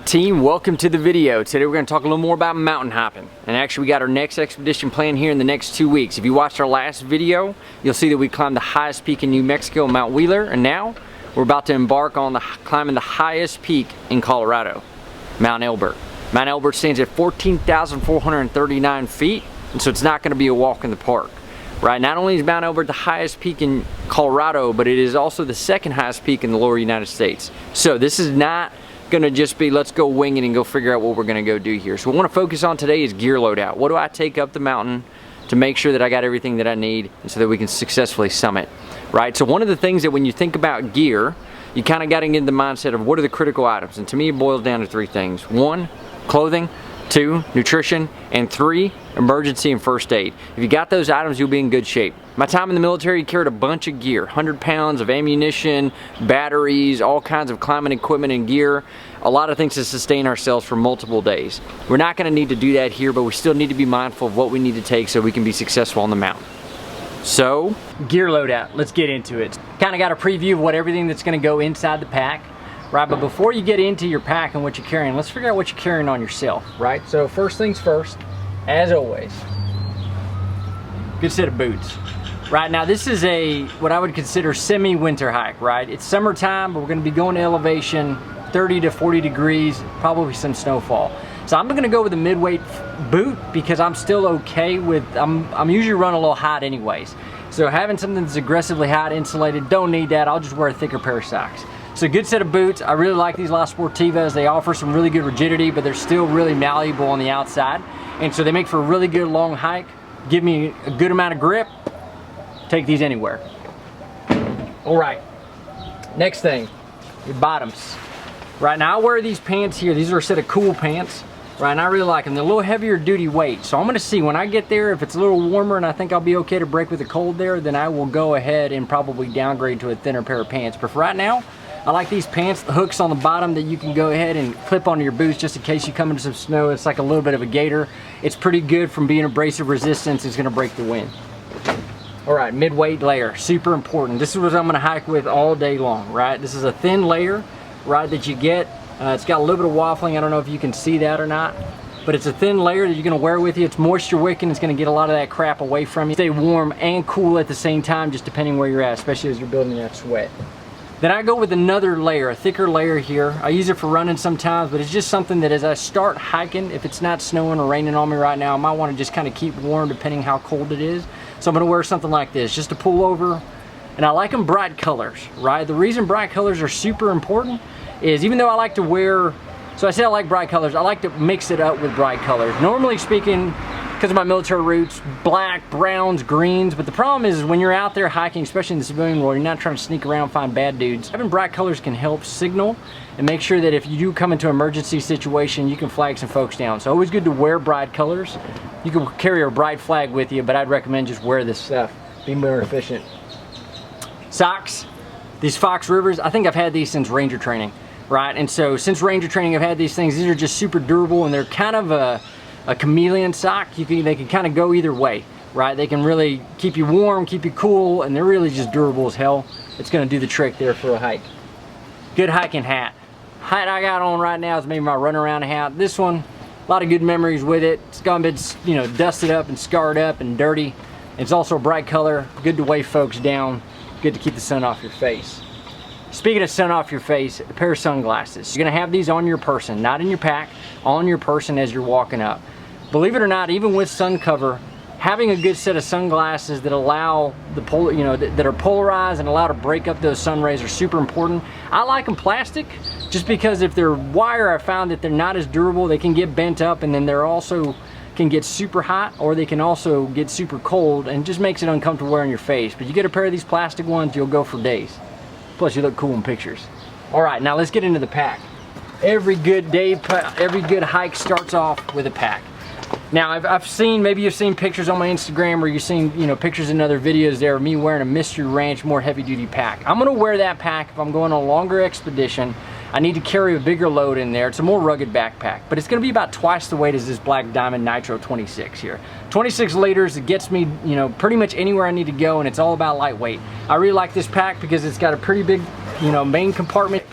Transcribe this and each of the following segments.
Team, welcome to the video. Today we're going to talk a little more about mountain hopping, and actually we got our next expedition planned here in the next 2 weeks. If you watched our last video, you'll see that we climbed the highest peak in New Mexico, Mount Wheeler, and now we're about to embark on climbing the highest peak in Colorado, Mount Elbert. Mount Elbert stands at 14,439 feet, and so it's not going to be a walk in the park. Right, not only is Mount Elbert the highest peak in Colorado, but it is also the second highest peak in the lower United States. So this is not gonna just be let's go wing it and go figure out what we're gonna go do here. So what we want to focus on today is gear loadout. What do I take up the mountain to make sure that I got everything that I need and so that we can successfully summit, right? So one of the things that when you think about gear, you kind of got to get in the mindset of what are the critical items, and to me it boils down to three things. 1, clothing. 2, nutrition, and 3, emergency and first aid. If you got those items, you'll be in good shape. My time in the military carried a bunch of gear, 100 pounds of ammunition, batteries, all kinds of climbing equipment and gear, a lot of things to sustain ourselves for multiple days. We're not going to need to do that here, but we still need to be mindful of what we need to take so we can be successful on the mountain. So, gear loadout, let's get into it. Kind of got a preview of what everything that's going to go inside the pack. Right, but before you get into your pack and what you're carrying, let's figure out what you're carrying on yourself, right? So first things first, as always, good set of boots. Right, now this is what I would consider semi-winter hike, right? It's summertime, but we're gonna be going to elevation, 30 to 40 degrees, probably some snowfall. So I'm gonna go with a mid-weight boot because I'm still okay with, I'm usually running a little hot anyways. So having something that's aggressively hot, insulated, don't need that. I'll just wear a thicker pair of socks. So good set of boots. I really like these La Sportivas. They offer some really good rigidity, but they're still really malleable on the outside. And so they make for a really good long hike. Give me a good amount of grip. Take these anywhere. All right, next thing, your bottoms. Right now I wear these pants here. These are a set of cool pants. Right, and I really like them. They're a little heavier duty weight. So I'm gonna see when I get there, if it's a little warmer and I think I'll be okay to break with the cold there, then I will go ahead and probably downgrade to a thinner pair of pants. But for right now, I like these pants, the hooks on the bottom that you can go ahead and clip onto your boots just in case you come into some snow. It's like a little bit of a gaiter. It's pretty good from being abrasive resistance. It's gonna break the wind. All right, mid-weight layer, super important. This is what I'm gonna hike with all day long, right? This is a thin layer, right, that you get. It's got a little bit of waffling. I don't know if you can see that or not, but it's a thin layer that you're gonna wear with you. It's moisture wicking. It's gonna get a lot of that crap away from you. Stay warm and cool at the same time, just depending where you're at, especially as you're building that sweat. Then I go with another layer, a thicker layer here. I use it for running sometimes, but it's just something that as I start hiking, if it's not snowing or raining on me right now, I might want to just kind of keep warm depending how cold it is. So I'm gonna wear something like this, just to pull over. And I like them bright colors, right? The reason bright colors are super important is even though I like to wear, so I say I like bright colors, I like to mix it up with bright colors. Normally speaking, because of my military roots, black, browns, greens, but the problem is when you're out there hiking, especially in the civilian world, you're not trying to sneak around and find bad dudes. Having bright colors can help signal and make sure that if you do come into an emergency situation, you can flag some folks down. So always good to wear bright colors. You can carry a bright flag with you, but I'd recommend just wear this stuff. Be more efficient. Socks. These Fox Rivers, I think I've had these since Ranger training, right? And so since Ranger training, I've had these things. These are just super durable, and they're kind of a chameleon sock. They can kind of go either way, right? They can really keep you warm, keep you cool, and they're really just durable as hell. It's gonna do the trick there for a hike. Good hiking hat. Hat I got on right now is maybe my run around hat. This one, a lot of good memories with it. It's gone been, you know, dusted up and scarred up and dirty. It's also a bright color, good to weigh folks down, good to keep the sun off your face. Speaking of sun off your face, a pair of sunglasses. You're gonna have these on your person, not in your pack, on your person as you're walking up. Believe it or not, even with sun cover, having a good set of sunglasses that allow that are polarized and allow to break up those sun rays are super important. I like them plastic just because if they're wire, I found that they're not as durable. They can get bent up, and then they're also can get super hot, or they can also get super cold, and just makes it uncomfortable wearing your face. But you get a pair of these plastic ones, you'll go for days. Plus you look cool in pictures. All right, now let's get into the pack. Every good day, every good hike starts off with a pack. Now, I've seen, maybe you've seen pictures on my Instagram, or you've seen, you know, pictures in other videos there of me wearing a Mystery Ranch more heavy duty pack. I'm gonna wear that pack if I'm going on a longer expedition. I need to carry a bigger load in there. It's a more rugged backpack, but it's gonna be about twice the weight as this Black Diamond Nitro 26 here. 26 liters, it gets me, you know, pretty much anywhere I need to go, and it's all about lightweight. I really like this pack because it's got a pretty big, you know, main compartment,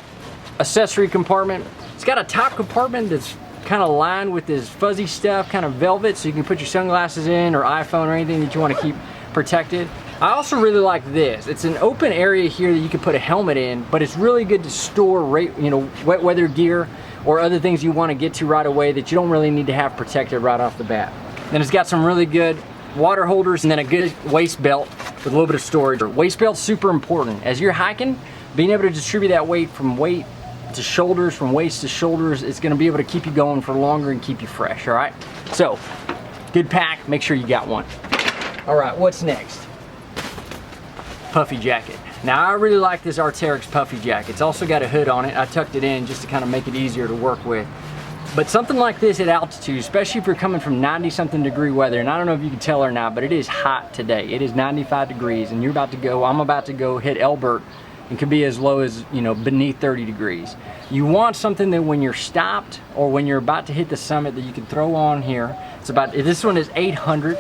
accessory compartment. It's got a top compartment that's kind of lined with this fuzzy stuff, kind of velvet, so you can put your sunglasses in or iPhone or anything that you want to keep protected. I also really like this. It's an open area here that you can put a helmet in, but it's really good to store, you know, wet weather gear or other things you want to get to right away that you don't really need to have protected right off the bat. Then it's got some really good water holders and then a good waist belt with a little bit of storage. Waist belt's super important. As you're hiking, being able to distribute that weight from weight to shoulders, from waist to shoulders, it's going to be able to keep you going for longer and keep you fresh. All right, so good pack, make sure you got one. All right, what's next? Puffy jacket. Now, I really like this Arc'teryx puffy jacket. It's also got a hood on it. I tucked it in just to kind of make it easier to work with. But something like this at altitude, especially if you're coming from 90-something degree weather, and I don't know if you can tell or not, but it is hot today. It is 95 degrees, and you're about to go, I'm about to go hit Elbert, and can be as low as, you know, beneath 30 degrees. You want something that when you're stopped or when you're about to hit the summit that you can throw on here. It's about, this one is 800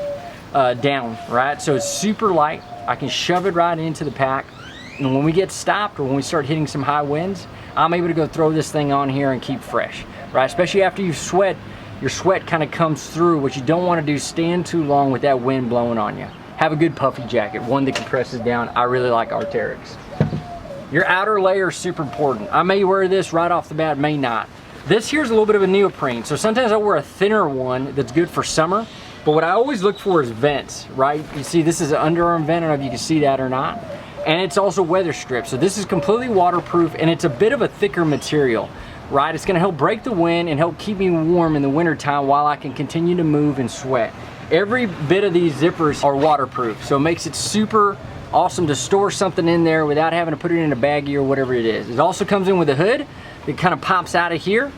down, right? So it's super light. I can shove it right into the pack. And when we get stopped or when we start hitting some high winds, I'm able to go throw this thing on here and keep fresh, right? Especially after you sweat, your sweat kind of comes through. What you don't want to do is stand too long with that wind blowing on you. Have a good puffy jacket, one that compresses down. I really like Arc'teryx. Your outer layer is super important. I may wear this right off the bat, may not. This here's a little bit of a neoprene, so sometimes I wear a thinner one that's good for summer, but what I always look for is vents, right? You see this is an underarm vent, I don't know if you can see that or not. And it's also weather stripped, so this is completely waterproof, and it's a bit of a thicker material, right? It's gonna help break the wind and help keep me warm in the winter time while I can continue to move and sweat. Every bit of these zippers are waterproof, so it makes it super awesome to store something in there without having to put it in a baggie or whatever it is. It also comes in with a hood that kind of pops out of here.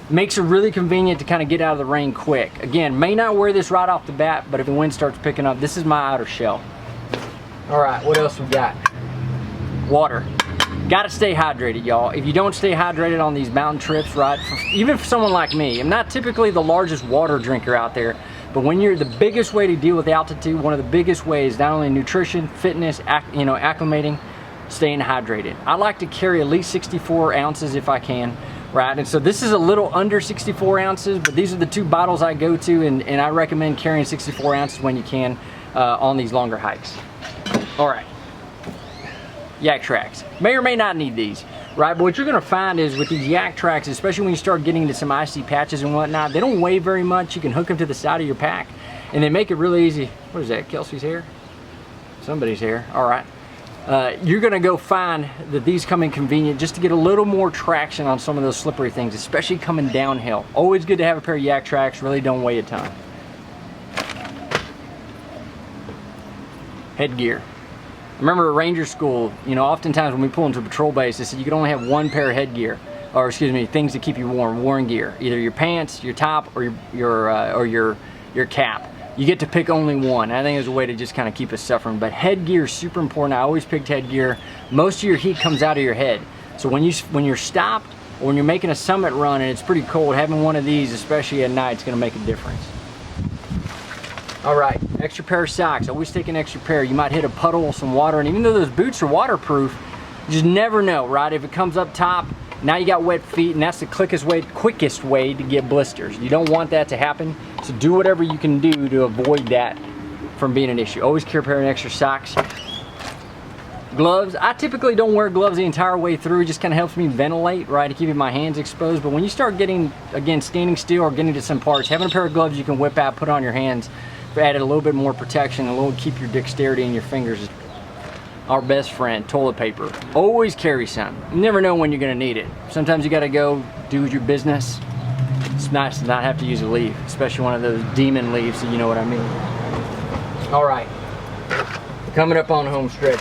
Makes it really convenient to kind of get out of the rain quick. Again, may not wear this right off the bat, but if the wind starts picking up, this is my outer shell. All right, what else we got? Water. Gotta stay hydrated, y'all. If you don't stay hydrated on these mountain trips, right, even for someone like me, I'm not typically the largest water drinker out there, but when you're the biggest way to deal with altitude, one of the biggest ways, not only nutrition, fitness, you know, acclimating, staying hydrated. I like to carry at least 64 ounces if I can, right? And so this is a little under 64 ounces, but these are the two bottles I go to, and I recommend carrying 64 ounces when you can on these longer hikes. All right, yak tracks. May or may not need these, right? But what you're gonna find is with these yak tracks, especially when you start getting into some icy patches and whatnot, they don't weigh very much. You can hook them to the side of your pack, and they make it really easy. What is that, Kelsey's hair? Somebody's hair, all right. You're gonna go find that these come in convenient just to get a little more traction on some of those slippery things, especially coming downhill. Always good to have a pair of yak tracks, really don't weigh a ton. Headgear. I remember at Ranger School, you know, oftentimes when we pull into a patrol base, they said you could only have one pair of headgear, or excuse me, things to keep you warm, worn gear. Either your pants, your top, or your cap. You get to pick only one. I think it's a way to just kind of keep us suffering. But headgear is super important. I always picked headgear. Most of your heat comes out of your head. So when you're stopped or when you're making a summit run and it's pretty cold, having one of these, especially at night, is going to make a difference. All right, extra pair of socks. Always take an extra pair. You might hit a puddle with some water, and even though those boots are waterproof, you just never know, right? If it comes up top, now you got wet feet, and that's the quickest way to get blisters. You don't want that to happen, so do whatever you can do to avoid that from being an issue. Always carry a pair of extra socks. Gloves. I typically don't wear gloves the entire way through. It just kind of helps me ventilate, right, to keep my hands exposed. But when you start getting, again, standing still or getting to some parts, having a pair of gloves you can whip out, put on your hands, added a little bit more protection, a little keep your dexterity in your fingers. Our best friend, toilet paper. Always carry some. You never know when you're gonna need it. Sometimes you gotta go do your business. It's nice to not have to use a leaf, especially one of those demon leaves, so you know what I mean. All right, coming up on the home stretch.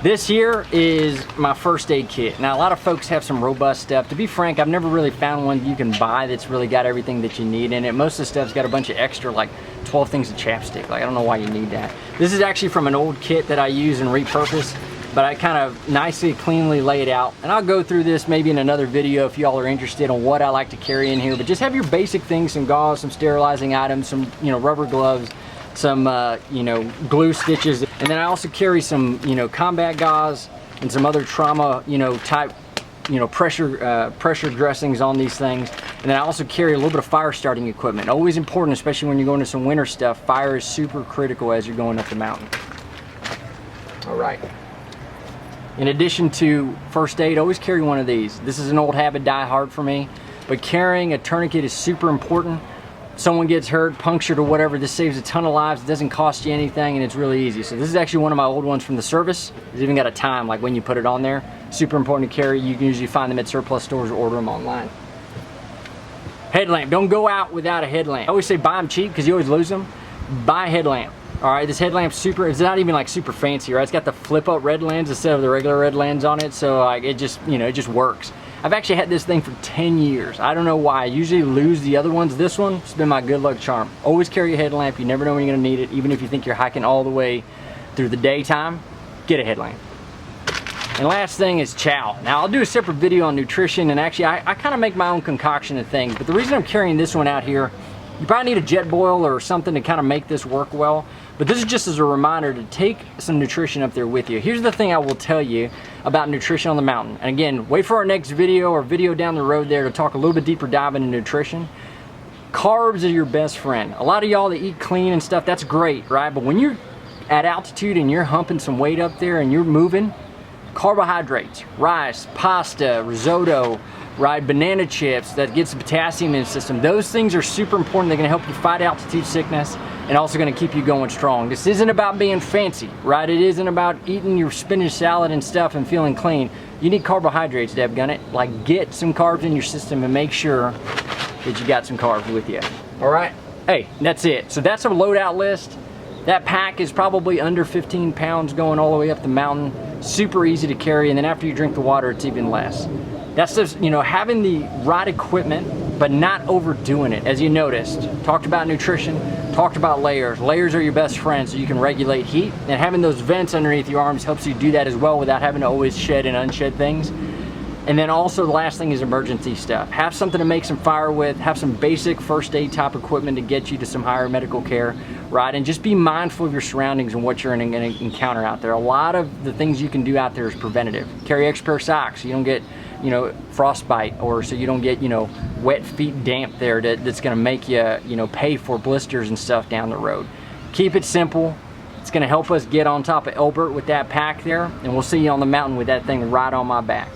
This here is my first aid kit. Now a lot of folks have some robust stuff. To be frank, I've never really found one you can buy that's really got everything that you need in it. Most of the stuff's got a bunch of extra, like 12 things of chapstick. Like, I don't know why you need that. This is actually from an old kit that I use and repurpose, but I kind of nicely, cleanly lay it out. And I'll go through this maybe in another video if y'all are interested on what I like to carry in here. But just have your basic things, some gauze, some sterilizing items, some, rubber gloves, some, glue stitches. And then I also carry some, combat gauze and some other trauma, type, pressure dressings on these things. And then I also carry a little bit of fire starting equipment. Always important, especially when you're going to some winter stuff. Fire is super critical as you're going up the mountain. All right. In addition to first aid, always carry one of these. This is an old habit, die hard for me, but carrying a tourniquet is super important. Someone gets hurt, punctured or whatever, this saves a ton of lives. It doesn't cost you anything and it's really easy. So this is actually one of my old ones from the service. It's even got a time, like when you put it on there. Super important to carry. You can usually find them at surplus stores or order them online. Headlamp, don't go out without a headlamp. I always say buy them cheap because you always lose them. Buy a headlamp. All right, this headlamp's super, it's not even like super fancy, right? It's got the flip up red lens instead of the regular red lens on it. So like it just, it just works. I've actually had this thing for 10 years. I don't know why. I usually lose the other ones. This one, it's been my good luck charm. Always carry a headlamp. You never know when you're gonna need it. Even if you think you're hiking all the way through the daytime, get a headlamp. And last thing is chow. Now I'll do a separate video on nutrition, and actually I kind of make my own concoction of things, but the reason I'm carrying this one out here, you probably need a jet boil or something to kind of make this work well. But this is just as a reminder to take some nutrition up there with you. Here's the thing I will tell you about nutrition on the mountain. And again, wait for our next video or video down the road there to talk a little bit deeper dive into nutrition. Carbs are your best friend. A lot of y'all that eat clean and stuff, that's great, right? But when you're at altitude and you're humping some weight up there and you're moving, carbohydrates, rice, pasta, risotto, right, banana chips, that gets the potassium in the system. Those things are super important. They're gonna help you fight altitude sickness and also gonna keep you going strong. This isn't about being fancy, right? It isn't about eating your spinach salad and stuff and feeling clean. You need carbohydrates, Debgunnit. Like, get some carbs in your system and make sure that you got some carbs with you. All right, hey, that's it. So that's a loadout list. That pack is probably under 15 pounds going all the way up the mountain. Super easy to carry, and then after you drink the water, it's even less. That's just, having the right equipment, but not overdoing it. As you noticed, talked about nutrition, talked about layers. Layers are your best friend, so you can regulate heat, and having those vents underneath your arms helps you do that as well without having to always shed and unshed things. And then also the last thing is emergency stuff. Have something to make some fire with, have some basic first aid type equipment to get you to some higher medical care, right? And just be mindful of your surroundings and what you're going to encounter out there. A lot of the things you can do out there is preventative. Carry extra pair of socks so you don't get, frostbite, or so you don't get, wet feet damp there that's going to make you, pay for blisters and stuff down the road. Keep it simple. It's going to help us get on top of Elbert with that pack there, and we'll see you on the mountain with that thing right on my back.